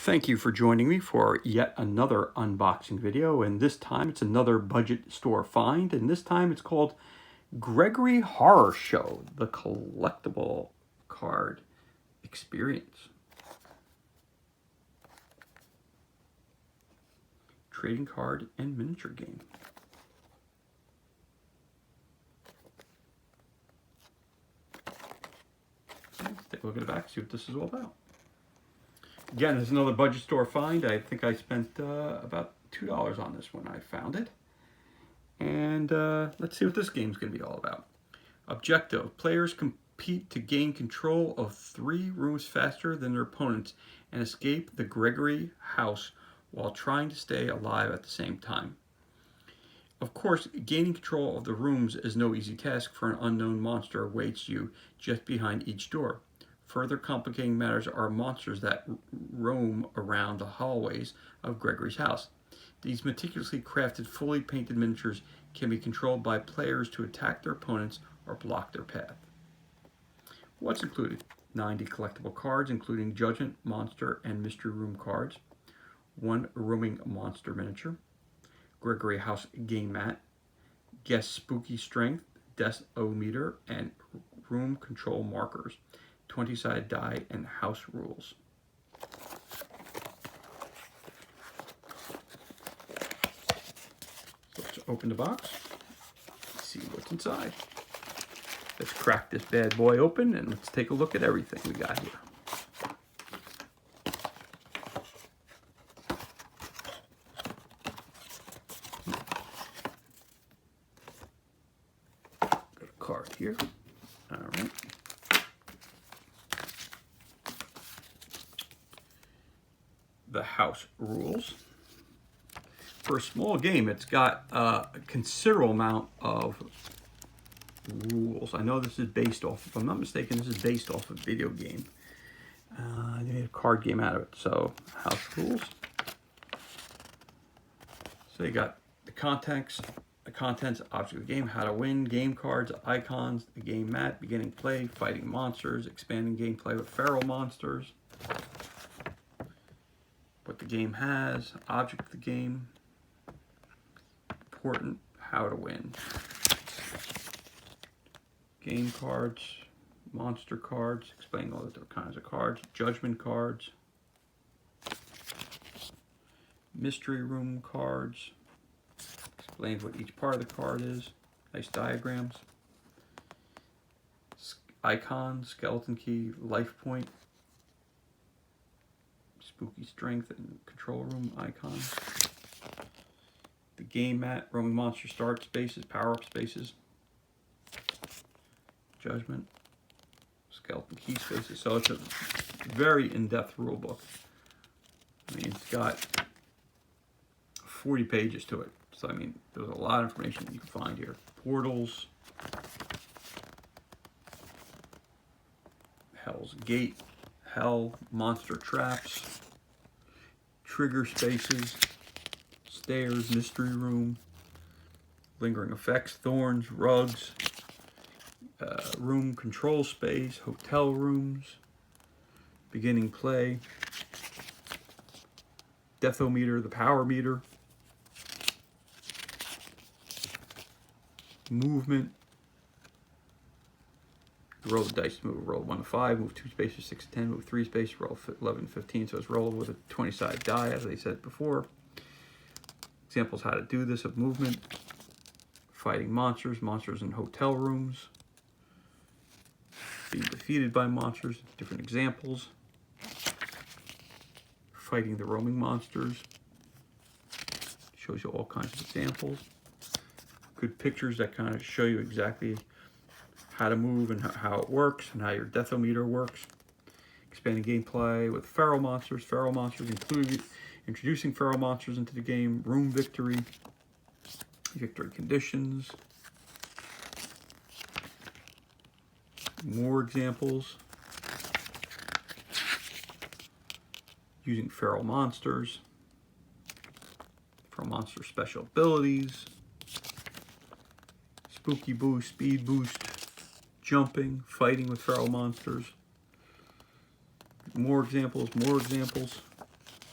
Thank you for joining me for yet another unboxing video, and this time it's another budget store find, and this time it's called Gregory Horror Show, the collectible card experience. Trading card and miniature game. Let's take a look at the back, see what this is all about. Again, there's another budget store find. I think I spent about $2 on this when I found it. And let's see what this game's going to be all about. Objective. Players compete to gain control of 3 rooms faster than their opponents and escape the Gregory house while trying to stay alive at the same time. Of course, gaining control of the rooms is no easy task, for an unknown monster awaits you just behind each door. Further complicating matters are monsters that roam around the hallways of Gregory's house. These meticulously crafted, fully painted miniatures can be controlled by players to attack their opponents or block their path. What's included? 90 collectible cards, including Judgment, Monster, and Mystery Room cards. 1 roaming monster miniature. Gregory House game mat. Guess Spooky Strength, Death-O-Meter, and Room Control markers. 20-sided die and house rules. So let's open the box, see what's inside. Let's crack this bad boy open and let's take a look at everything we got here. Got a card here. All right. The house rules. For a small game, it's got a considerable amount of rules. I know this is based off, if I'm not mistaken, this is based off a video game. They made a card game out of it. So, house rules. So you got the contents, object of the game, how to win, game cards, icons, the game mat, beginning play, fighting monsters, expanding gameplay with feral monsters. What the game has, object of the game, important, how to win. Game cards, monster cards, explaining all the different kinds of cards, judgment cards, mystery room cards, explains what each part of the card is, nice diagrams, icons, skeleton key, life point, Spooky Strength and Control Room icon. The game mat, roaming monster start spaces, power-up spaces. Judgment, skeleton key spaces. So it's a very in-depth rule book. I mean, it's got 40 pages to it. So, I mean, there's a lot of information that you can find here. Portals. Hell's Gate. Hell, monster traps, trigger spaces, stairs, mystery room, lingering effects, thorns, rugs, room control space, hotel rooms, beginning play, Death-O-Meter, the power meter, movement. Roll the dice to move, roll 1 to 5, move 2 spaces, 6 to 10, move 3 spaces, roll 11 to 15. So it's rolled with a 20-sided die, as I said before. Examples how to do this of movement. Fighting monsters, monsters in hotel rooms. Being defeated by monsters, different examples. Fighting the roaming monsters. Shows you all kinds of examples. Good pictures that kind of show you exactly how to move and how it works and how your Death-O-Meter works. Expanding gameplay with feral monsters including introducing feral monsters into the game, room victory, victory conditions, more examples, using feral monster special abilities, spooky boost, speed boost, jumping, fighting with feral monsters. More examples,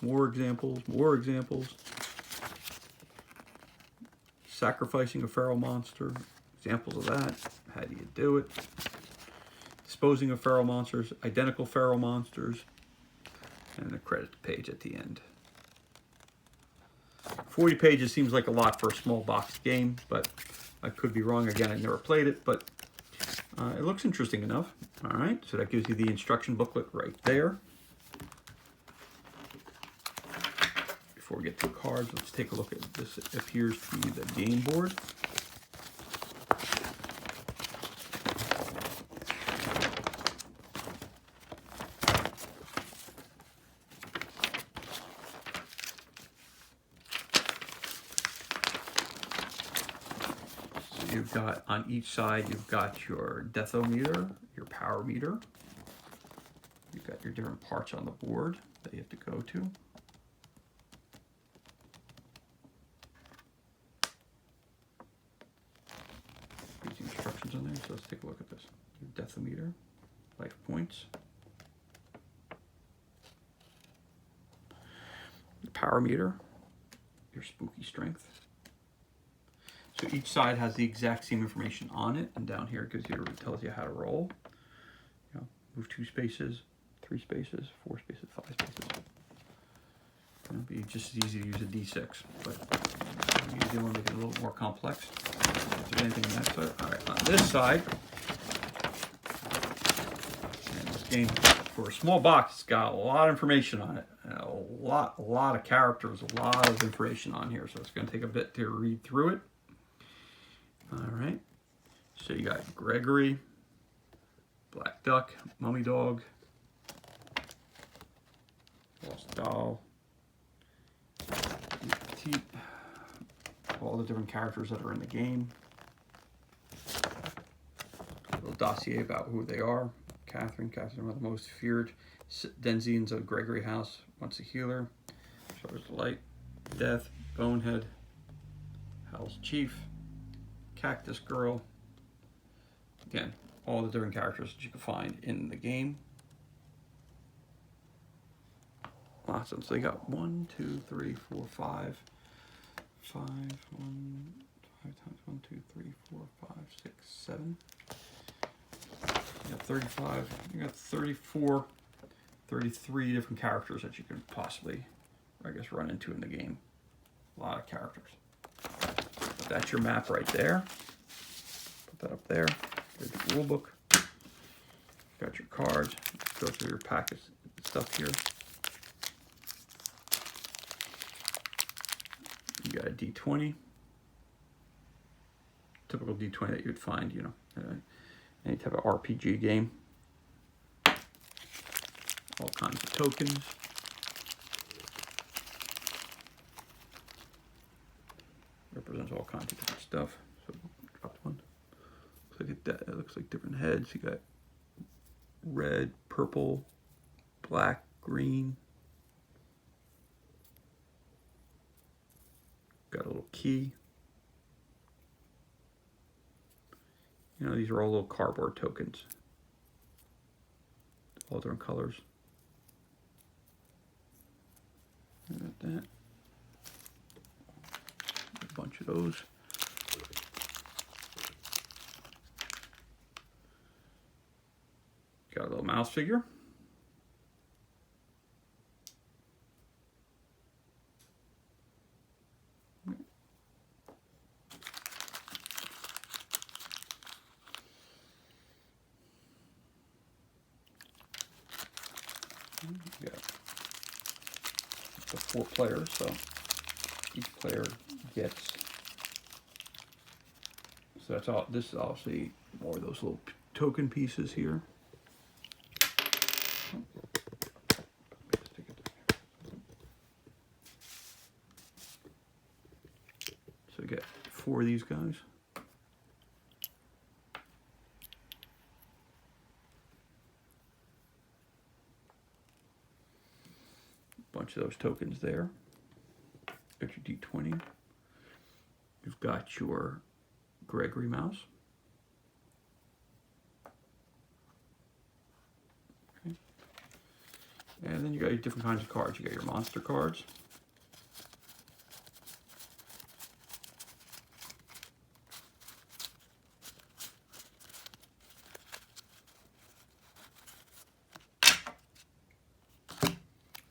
More examples, more examples. Sacrificing a feral monster. Examples of that. How do you do it? Disposing of feral monsters, identical feral monsters, and a credit page at the end. 40 pages seems like a lot for a small boxed game, but I could be wrong. Again, I've never played it, but it looks interesting enough. All right, so that gives you the instruction booklet right there. Before we get to cards, let's take a look at this. It appears to be the game board. You've got, on each side, you've got your deathometer, your power meter. You've got your different parts on the board that you have to go to. These instructions on there, so let's take a look at this. Your deathometer, life points. The power meter, your spooky strength. So each side has the exact same information on it, and down here it gives you, it tells you how to roll. You know, move 2 spaces, 3 spaces, 4 spaces, 5 spaces. It'll be just as easy to use a D6, but we usually want to make it a little more complex. If there's anything on that side, all right. On this side, and this game for a small box, it's got a lot of information on it, a lot of characters, a lot of information on here. So it's going to take a bit to read through it. All right, so you got Gregory, Black Duck, Mummy Dog, Lost Doll, Petite, all the different characters that are in the game. A little dossier about who they are. Catherine, one of the most feared denizens of Gregory House, once a healer. Shows the light. Death, Bonehead, Hell's Chief, Cactus Girl. Again, all the different characters that you can find in the game. Awesome. So you got 1, 2, 3, 4, 5. 5 times 1, 2, 3, 4, 5, 6, 7. You got 35. You got 34, 33 different characters that you can possibly, I guess, run into in the game. A lot of characters. But that's your map right there. Put that up there. There's the rule book. Got your cards. Go through your packets stuff here. You got a D20. Typical D20 that you'd find, you know, any type of RPG game. All kinds of tokens. Represents all kinds of different stuff. So drop one. Look at that. It looks like different heads. You got red, purple, black, green. Got a little key. You know, these are all little cardboard tokens. All different colors. Got that. A bunch of those. Got a little mouse figure. Yeah, the 4 players, so each player gets. So that's all. This is obviously more of those little token pieces here. So we get 4 of these guys. Bunch of those tokens there. Got your D20. You've got your Gregory mouse. Okay. And then you got your different kinds of cards. You got your monster cards.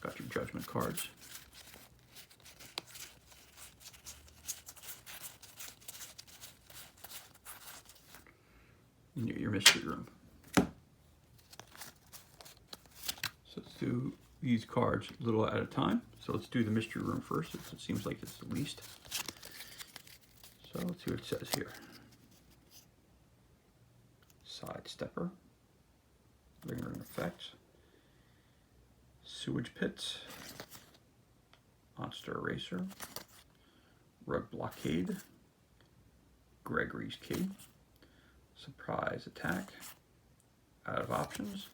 Got your judgment cards. And your mystery room. So let's do these cards a little at a time. So let's do the mystery room first. It seems like it's the least. So let's see what it says here. Side stepper. Lingering effects. Sewage pits. Monster eraser. Rug blockade. Gregory's key. Surprise attack. Out of options.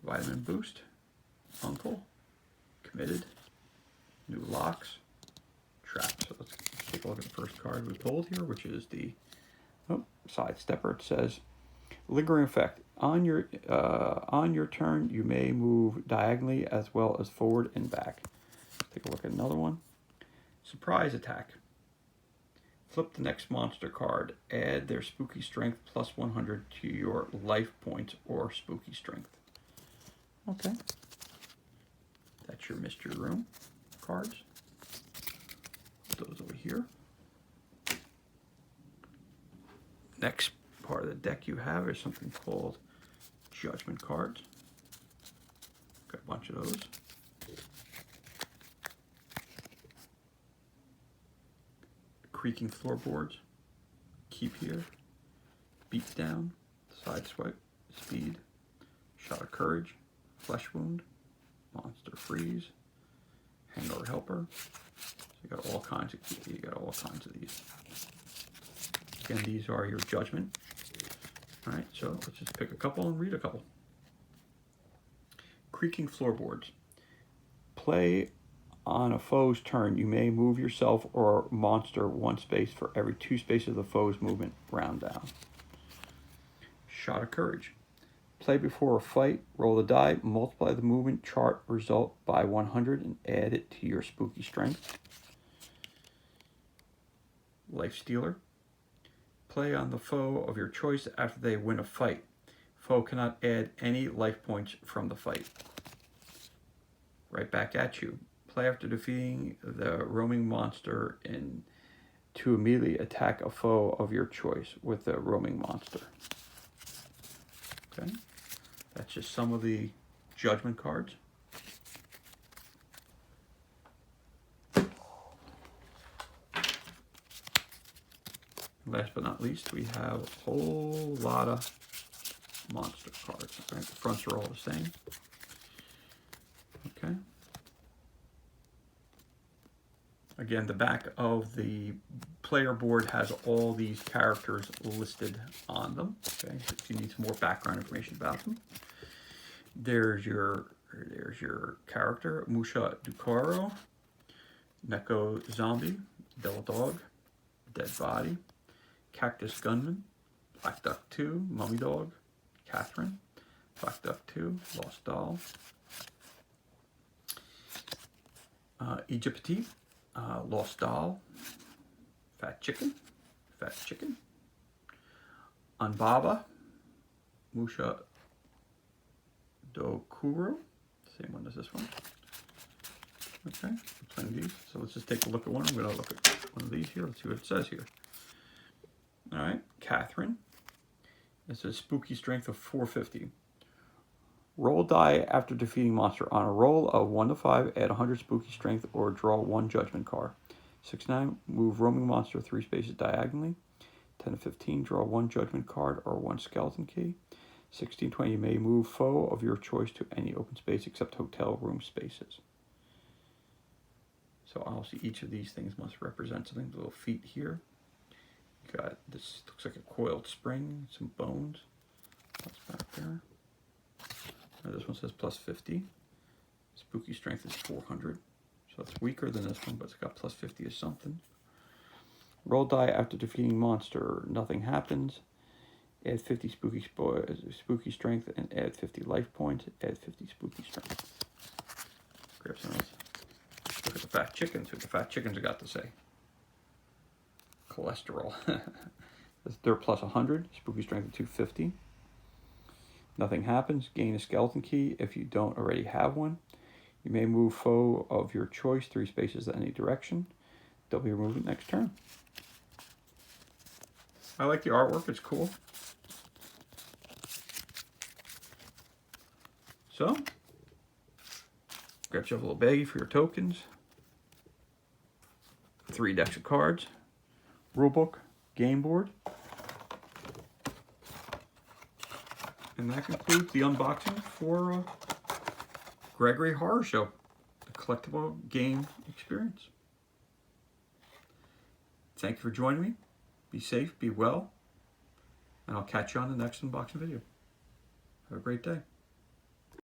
Vitamin boost. Uncle. Committed. New locks. Trap. So let's take a look at the first card we pulled here, which is the side stepper. It says, lingering effect. On your turn, you may move diagonally as well as forward and back. Let's take a look at another one. Surprise attack. Flip the next monster card. Add their spooky strength plus 100 to your life points or spooky strength. Okay. That's your mystery room cards. Put those over here. Next part of the deck you have is something called judgment cards. Got a bunch of those. Creaking floorboards. Keep here. Beat down. Side swipe. Speed. Shot of courage. Flesh wound. Monster freeze. Hangover helper. So you got all kinds of these. Again, these are your judgment. All right, so let's just pick a couple and read a couple. Creaking floorboards. Play on a foe's turn. You may move yourself or monster one space for every 2 spaces of the foe's movement, round down. Shot of courage. Play before a fight, roll the die, multiply the movement chart result by 100 and add it to your spooky strength. Life Stealer. Play on the foe of your choice after they win a fight. Foe cannot add any life points from the fight. Right back at you. Play after defeating the roaming monster and to immediately attack a foe of your choice with the roaming monster. Okay, that's just some of the judgment cards. Last but not least, we have a whole lot of monster cards. Right? The fronts are all the same. Okay. Again, the back of the player board has all these characters listed on them. Okay, so if you need some more background information about them, there's your character, Musha Ducaro, Neko Zombie, Devil Dog, Dead Body, Cactus Gunman, Black Duck 2, Mummy Dog, Catherine, Black Duck 2, Lost Doll, Egypti, Lost Doll, Fat Chicken, Unbaba, Musha Dokuro, same one as this one. Okay, we're playing these. So let's just take a look at one. I'm going to look at one of these here. Let's see what it says here. All right, Catherine. It says spooky strength of 450. Roll die after defeating monster. On a roll of 1 to 5, add 100 spooky strength or draw 1 judgment card. 6-9, move roaming monster 3 spaces diagonally. 10 to 15, draw 1 judgment card or 1 skeleton key. 16-20, you may move foe of your choice to any open space except hotel room spaces. So obviously each of these things must represent something. The little feet here. You got this, looks like a coiled spring, some bones. That's back there. This one says plus 50. Spooky strength is 400. So it's weaker than this one, but it's got plus 50 or something. Roll die after defeating monster. Nothing happens. Add 50 spooky strength and add 50 life points. Add 50 spooky strength. grab some of those. Look at the fat chickens. What the fat chickens have got to say. Cholesterol. They're plus 100. Spooky strength of 250. Nothing happens. Gain a skeleton key if you don't already have one. You may move foe of your choice 3 spaces in any direction. They'll be removed next turn. I like the artwork. It's cool. So, grab yourself a little baggie for your tokens. 3 decks of cards. Rulebook. Game board. And that concludes the unboxing for Gregory Horror Show, the collectible game experience. Thank you for joining me. Be safe, be well, and I'll catch you on the next unboxing video. Have a great day.